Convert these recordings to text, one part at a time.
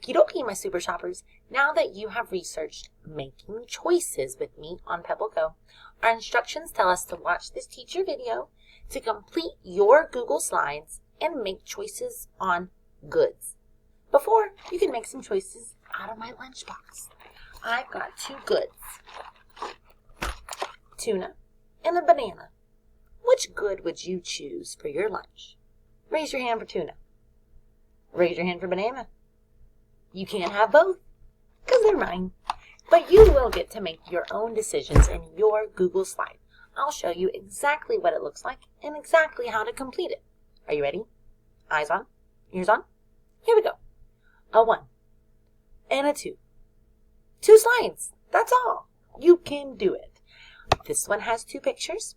Okie dokie, my super shoppers. Now that you have researched making choices with me on Pebble Go, our instructions tell us to watch this teacher video to complete your Google Slides and make choices on goods. Before, you can make some choices out of my lunchbox. I've got 2 goods, tuna and a banana. Which good would you choose for your lunch? Raise your hand for tuna. Raise your hand for banana. You can't have both because they're mine. But you will get to make your own decisions in your Google slide. I'll show you exactly what it looks like and exactly how to complete it. Are you ready? Eyes on, ears on. Here we go. A 1 and a 2. 2 slides. That's all. You can do it. This one has 2 pictures,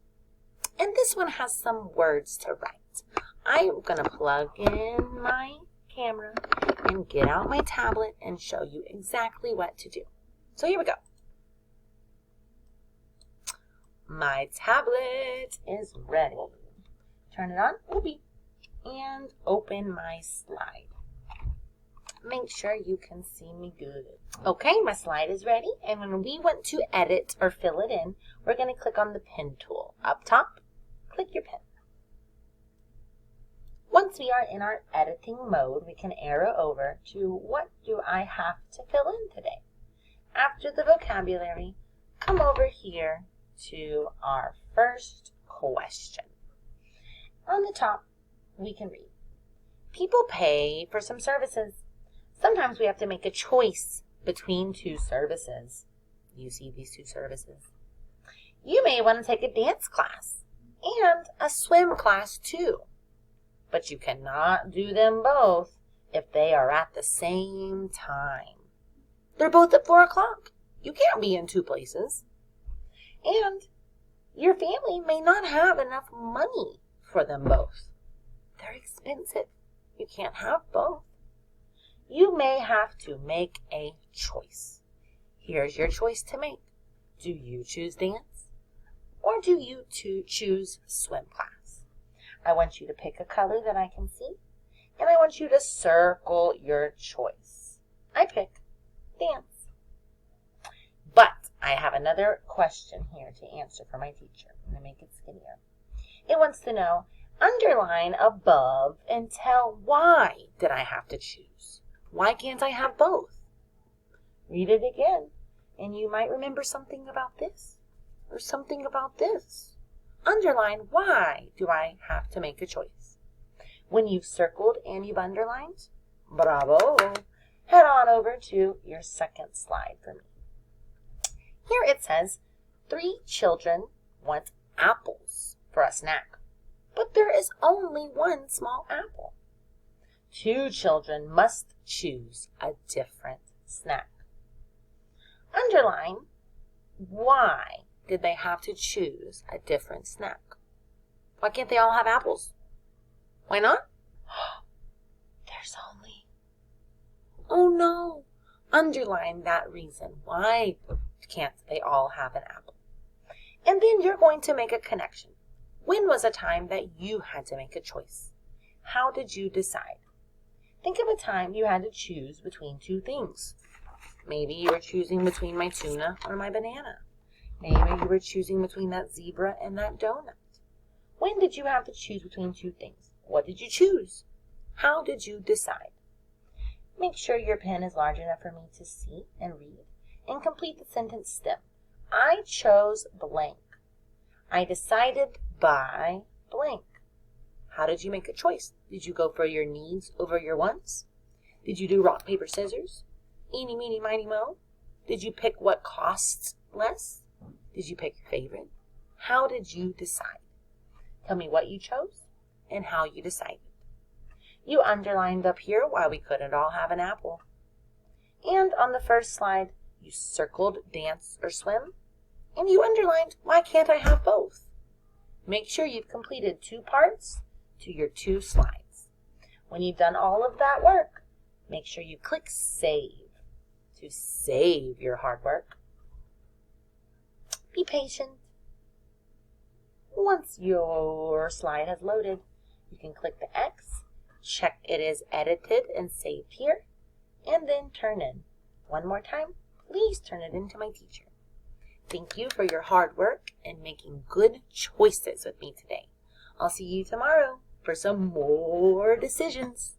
and this one has some words to write. I'm going to plug in my camera and get out my tablet and show you exactly what to do. So here we go. My tablet is ready. Turn it on, and open my slide. Make sure you can see me good. Okay, my slide is ready, and when we want to edit or fill it in, we're going to click on the pen tool. Up top, click your pen. Once we are in our editing mode, we can arrow over to what do I have to fill in today. After the vocabulary, come over here to our first question. On the top, we can read, people pay for some services. Sometimes we have to make a choice between 2 services. You see these 2 services. You may want to take a dance class and a swim class too. But you cannot do them both if they are at the same time. They're both at 4 o'clock. You can't be in 2 places. And your family may not have enough money for them both. They're expensive. You can't have both. You may have to make a choice. Here's your choice to make. Do you choose dance or do you choose swim class? I want you to pick a color that I can see, and I want you to circle your choice. I pick dance. But I have another question here to answer for my teacher. I'm going to make it skinnier. It wants to know, underline above and tell why did I have to choose? Why can't I have both? Read it again, and you might remember something about this or something about this. Underline, why do I have to make a choice? When you've circled and you've underlined, bravo, head on over to your second slide for me. Here it says, 3 children want apples for a snack, but there is only 1 small apple. 2 children must choose a different snack. Underline, why did they have to choose a different snack? Why can't they all have apples? Why not? There's only... Oh no! Underline that reason. Why can't they all have an apple? And then you're going to make a connection. When was a time that you had to make a choice? How did you decide? Think of a time you had to choose between 2 things. Maybe you were choosing between my tuna or my banana. Maybe you were choosing between that zebra and that donut. When did you have to choose between 2 things? What did you choose? How did you decide? Make sure your pen is large enough for me to see and read, and complete the sentence stem. I chose blank. I decided by blank. How did you make a choice? Did you go for your needs over your wants? Did you do rock, paper, scissors? Eeny, meeny, miny, moe? Did you pick what costs less? Did you pick your favorite? How did you decide? Tell me what you chose and how you decided. You underlined up here why we couldn't all have an apple. And on the first slide, you circled dance or swim, and you underlined why can't I have both. Make sure you've completed 2 parts to your 2 slides. When you've done all of that work, make sure you click save to save your hard work. Be patient. Once your slide has loaded, you can click the X, check it is edited and saved here, and then turn in. One more time, please turn it in to my teacher. Thank you for your hard work and making good choices with me today. I'll see you tomorrow for some more decisions.